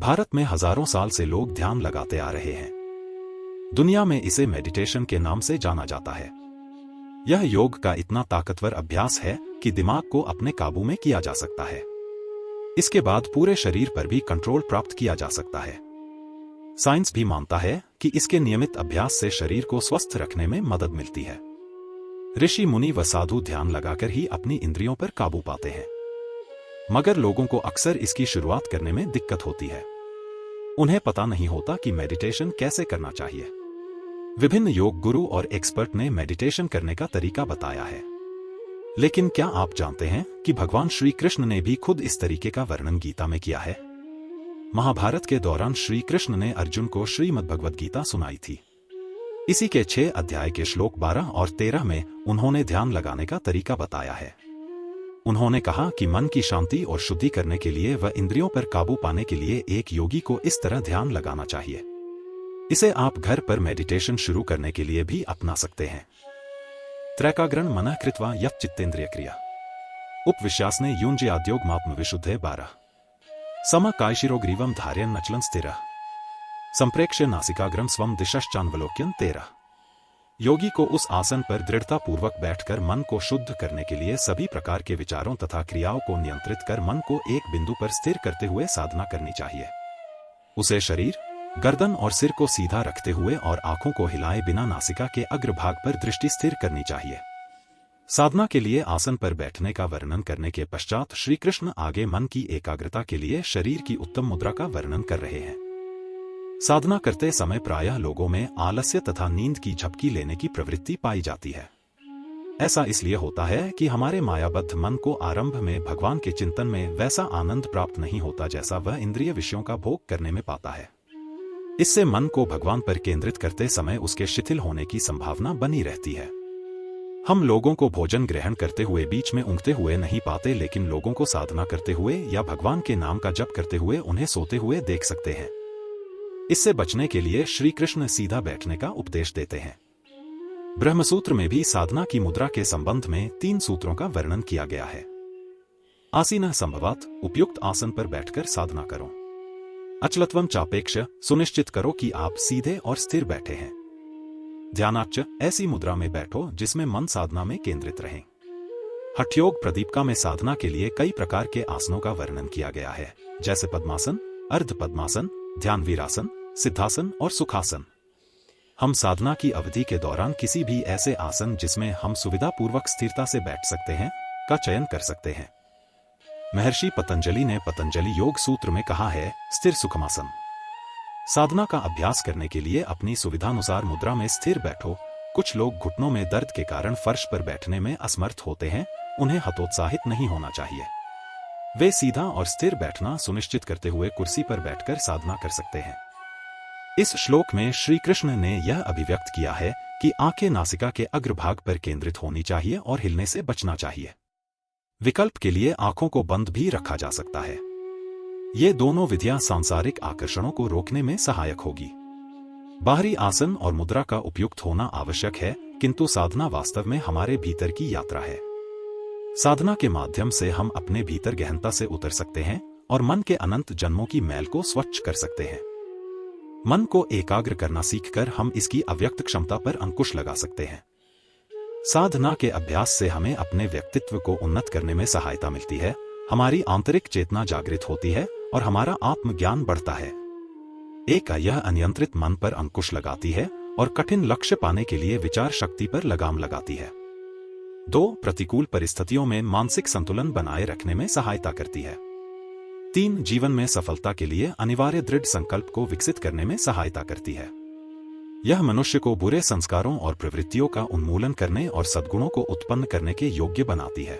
भारत में हजारों साल से लोग ध्यान लगाते आ रहे हैं। दुनिया में इसे मेडिटेशन के नाम से जाना जाता है। यह योग का इतना ताकतवर अभ्यास है कि दिमाग को अपने काबू में किया जा सकता है। इसके बाद पूरे शरीर पर भी कंट्रोल प्राप्त किया जा सकता है। साइंस भी मानता है कि इसके नियमित अभ्यास से शरीर को स्वस्थ रखने में मदद मिलती है। ऋषि मुनि व साधु ध्यान लगाकर ही अपनी इंद्रियों पर काबू पाते हैं, मगर लोगों को अक्सर इसकी शुरुआत करने में दिक्कत होती है। उन्हें पता नहीं होता कि मेडिटेशन कैसे करना चाहिए। विभिन्न योग गुरु और एक्सपर्ट ने मेडिटेशन करने का तरीका बताया है, लेकिन क्या आप जानते हैं कि भगवान श्री कृष्ण ने भी खुद इस तरीके का वर्णन गीता में किया है। महाभारत के दौरान श्री कृष्ण ने अर्जुन को श्रीमद्भगवद गीता सुनाई थी। इसी के 6 अध्याय के श्लोक 12 और 13 में उन्होंने ध्यान लगाने का तरीका बताया है। उन्होंने कहा कि मन की शांति और शुद्धि करने के लिए व इंद्रियों पर काबू पाने के लिए एक योगी को इस तरह ध्यान लगाना चाहिए। इसे आप घर पर मेडिटेशन शुरू करने के लिए भी अपना सकते हैं। त्रैकाग्रण मनः कृत्वा यत् चित्तेन्द्रिय क्रिया उपविश्यासने युञ्ज्याद्योगमात्म विशुद्धे 12 समकायशिरोग्रीवं धारयन् अचलं स्थिरः संप्रेक्ष्य नासिकाग्रं स्वं दिशश्चान्वलोक्यन् 13। योगी को उस आसन पर दृढ़ता पूर्वक बैठकर मन को शुद्ध करने के लिए सभी प्रकार के विचारों तथा क्रियाओं को नियंत्रित कर मन को एक बिंदु पर स्थिर करते हुए साधना करनी चाहिए। उसे शरीर, गर्दन और सिर को सीधा रखते हुए और आंखों को हिलाए बिना नासिका के अग्रभाग पर दृष्टि स्थिर करनी चाहिए। साधना के लिए आसन पर बैठने का वर्णन करने के पश्चात श्री कृष्ण आगे मन की एकाग्रता के लिए शरीर की उत्तम मुद्रा का वर्णन कर रहे हैं। साधना करते समय प्रायः लोगों में आलस्य तथा नींद की झपकी लेने की प्रवृत्ति पाई जाती है। ऐसा इसलिए होता है कि हमारे मायाबद्ध मन को आरंभ में भगवान के चिंतन में वैसा आनंद प्राप्त नहीं होता जैसा वह इंद्रिय विषयों का भोग करने में पाता है। इससे मन को भगवान पर केंद्रित करते समय उसके शिथिल होने की संभावना बनी रहती है। हम लोगों को भोजन ग्रहण करते हुए बीच में ऊँघते हुए नहीं पाते, लेकिन लोगों को साधना करते हुए या भगवान के नाम का जप करते हुए उन्हें सोते हुए देख सकते हैं। इससे बचने के लिए श्री कृष्ण सीधा बैठने का उपदेश देते हैं। ब्रह्मसूत्र में भी साधना की मुद्रा के संबंध में 3 सूत्रों का वर्णन किया गया है। आसीनः संभवात, उपयुक्त आसन पर बैठकर साधना करो। अचलत्वम चापेक्ष, सुनिश्चित करो कि आप सीधे और स्थिर बैठे हैं। ध्यानाच्च, ऐसी मुद्रा में बैठो जिसमें मन साधना में केंद्रित रहे। हठयोग प्रदीपिका में साधना के लिए कई प्रकार के आसनों का वर्णन किया गया है, जैसे पद्मासन, अर्ध पद्मासन, ध्यान वीरासन, सिद्धासन और सुखासन। हम साधना की अवधि के दौरान किसी भी ऐसे आसन जिसमें हम सुविधापूर्वक स्थिरता से बैठ सकते हैं का चयन कर सकते हैं। महर्षि पतंजलि ने पतंजलि योग सूत्र में कहा है, स्थिर सुखमासन। साधना का अभ्यास करने के लिए अपनी सुविधानुसार मुद्रा में स्थिर बैठो। कुछ लोग घुटनों में दर्द के कारण फर्श पर बैठने में असमर्थ होते हैं, उन्हें हतोत्साहित नहीं होना चाहिए। वे सीधा और स्थिर बैठना सुनिश्चित करते हुए कुर्सी पर बैठकर साधना कर सकते हैं। इस श्लोक में श्री कृष्ण ने यह अभिव्यक्त किया है कि आंखें नासिका के अग्रभाग पर केंद्रित होनी चाहिए और हिलने से बचना चाहिए। विकल्प के लिए आंखों को बंद भी रखा जा सकता है। ये दोनों विधियां सांसारिक आकर्षणों को रोकने में सहायक होगी। बाहरी आसन और मुद्रा का उपयुक्त होना आवश्यक है, किंतु साधना वास्तव में हमारे भीतर की यात्रा है। साधना के माध्यम से हम अपने भीतर गहनता से उतर सकते हैं और मन के अनंत जन्मों की मैल को स्वच्छ कर सकते हैं। मन को एकाग्र करना सीखकर हम इसकी अव्यक्त क्षमता पर अंकुश लगा सकते हैं। साधना के अभ्यास से हमें अपने व्यक्तित्व को उन्नत करने में सहायता मिलती है, हमारी आंतरिक चेतना जागृत होती है और हमारा आत्मज्ञान बढ़ता है। एक, यह अनियंत्रित मन पर अंकुश लगाती है और कठिन लक्ष्य पाने के लिए विचार शक्ति पर लगाम लगाती है। 2, प्रतिकूल परिस्थितियों में मानसिक संतुलन बनाए रखने में सहायता करती है। 3, जीवन में सफलता के लिए अनिवार्य दृढ़ संकल्प को विकसित करने में सहायता करती है। यह मनुष्य को बुरे संस्कारों और प्रवृत्तियों का उन्मूलन करने और सद्गुणों को उत्पन्न करने के योग्य बनाती है।